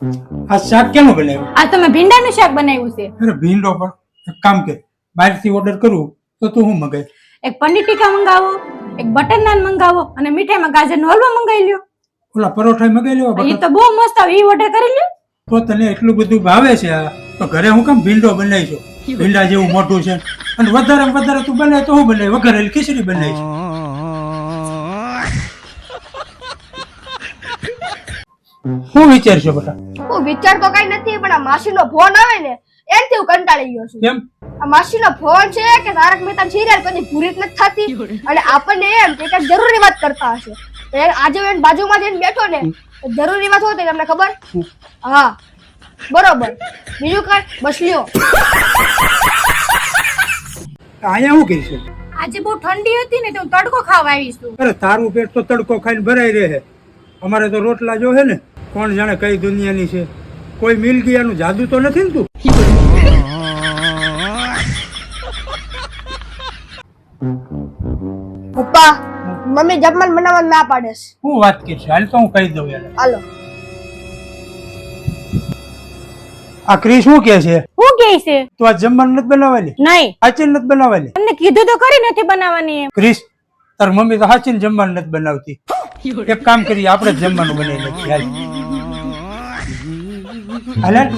આ શાક કેનું બનાવ્યું? આ તમે ભીંડાનું શાક બનાવ્યું છે. અરે ભીંડો પણ એક કામ કર, બહારથી ઓર્ડર કરું તો તું શું મગાય? એક પનીર ટીકા મંગાવો, એક બટર નાન મંગાવો અને મીઠાઈમાં ગાજરનો હલવો મંગાવી લ્યો. ઓલા પરોઠા મગાઈ લેવા. એ તો બહુ મસ્ત આવે, એ ઓર્ડર કરી લ્યો. તો તને એટલું બધું ભાવે છે આ, તો ઘરે હું કેમ ભીંડો બનાવીશું? ભીંડા જેવું મોટું છે અને વધારે તું બનાય તો હું બનાય? વઘારેલી ખીચડી બનાવીશ. શું વિચારશો બેટા? હું વિચાર તો કઈ નથી, પણ આ માસીનો ફોન આવે ને એનથી હું કંટાળી ગયો છું. કેમ? આ માસીનો ફોન છે કે તારક મહેતા સિરિયલ કદી પૂરી જ નથી થતી અને આપણને એમ કે કંઈક જરૂરી વાત કરતા હશે. તો આજે હું એની બાજુમાં જઈને બેઠો ને, તો જરૂરી વાત હોય તો તમને ખબર? હા બરોબર, બીજું કઈ? બસ લ્યો. અહીંયા શું કરીશું? આજે બહુ ઠંડી હતી ને તો હું તડકો ખાવા આવી છું. અરે તારું પેટ તો તડકો ખાઈને ભરાઈ રહે. અમારે તો રોટલા જો હે ને, કોણ જાણે કઈ દુનિયાની છે. કોઈ મિલ ગયાનું જાદુ તો નથી ને તું? પપ્પા મમ્મી જમવાનું બનાવવા ના પાડે છે. શું વાત કરીશ? હાલ તો હું કહી દઉં યાર. હાલો. આ ક્રિશ શું કે છે? હું કે છે? તું આ જમવાનું નથી બનાવવાની? નહીં. હાચીને નથી બનાવવાની? તમને કીધું તો ખરી નથી બનાવવાની એમ. ક્રિશ, તાર મમ્મી તો હાચીને જમવાનું નથી બનાવતી. એક કામ કરીએ, આપણે જ જમવાનું બનાવી નાખીએ. હાલ હાલ.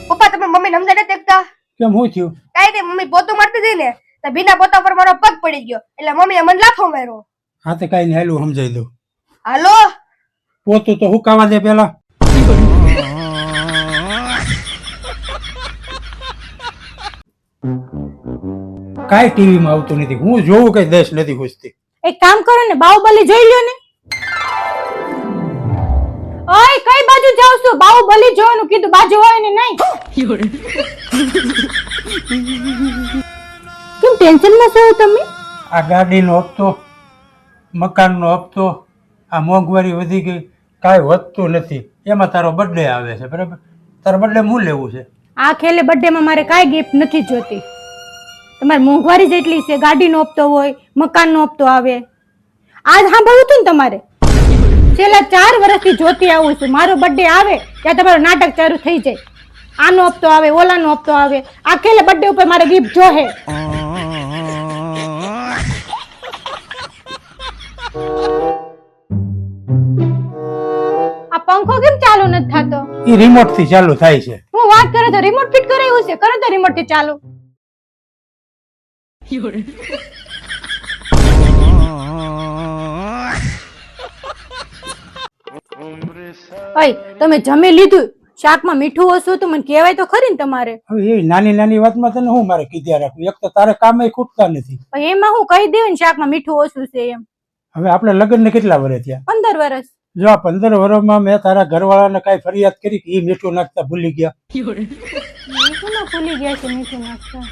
પપ્પા તમે મમ્મી સમજાય નથી એકતા? કેમ શું થયું? કઈ નહીં, મમ્મી પોતું મારતી હતી ને તો ભીના પોતા પર મારો પગ પડી ગયો એટલે મમ્મીએ મને લાફો માર્યો. હા તો કઈ નહીં, હાલું સમજાઈ દઉં. હાલો. પોતું તો હુકાવા દે પેલા. કાઈ ટીવી માં આવતું નથી, હું જોઉં કઈ દેશ નથી ઘૂસતી. એક કામ કરો ને, બાહુબલી જોઈ લ્યો ને. ઓય કઈ બાજુ જાવ છો? બાહુબલી જોવાનું કીધું, બાજુ હોય ને નહીં. કેમ ટેન્શન માં છો તમે? આ ગાડીનો હપ્તો, મકાનનો હપ્તો, આ મોંઘવારી વધી ગઈ, કાંઈ વધતું નથી. એમાં તારો બર્થડે આવે છે, બરાબર? તારો બર્થડે હું લેવું છે? આ ખેલે બર્થડે માં મારે કાંઈ ગિફ્ટ નથી જોતી. તમારે મોંઘવારી જેટલી છે, ગાડીનો હપ્તો હોય, મકાનનો હપ્તો આવે. આજ સાંભળવું હતું ને તમારે? છેલ્લા 4 વર્ષથી જોતી આવું છું, મારો બર્થડે આવે ત્યાં તમારું નાટક ચાલુ થઈ જાય. આનો હપ્તો આવે, ઓલાનો હપ્તો આવે. આ ખેલે બર્થડે ઉપર મારે ગિફ્ટ જોહે. આ પંખો કેમ ચાલુ નથી થતો? એ રિમોટ થી ચાલુ થાય છે. હું વાત કરું તો રિમોટ ફિટ કરાવ્યું છે, કરો તો રિમોટ થી ચાલુ. ઓય તમે જમી લીધું? શાકમાં મીઠું ઓછું તો મને કહેવાય તો ખરી ને તમારે. હવે એવી નાની નાની વાતમાં તને હું મારે કીધા રાખવું? એક તો તારે કામે ખૂટતા નથી. પણ એમાં હું કહી દેવું ને શાકમાં મીઠું ઓછું છે એમ. હવે આપણે લગ્ન ને કેટલા વર્ષ થયા? 15 વર્ષ. જો આ 15 વર્ષમાં મેં તારા ઘરવાળાને કઈ ફરિયાદ કરી કે એ મીઠું નાખતા ભૂલી ગયા? મીઠું ના ભૂલી ગયા છે, મીઠું નાખતા.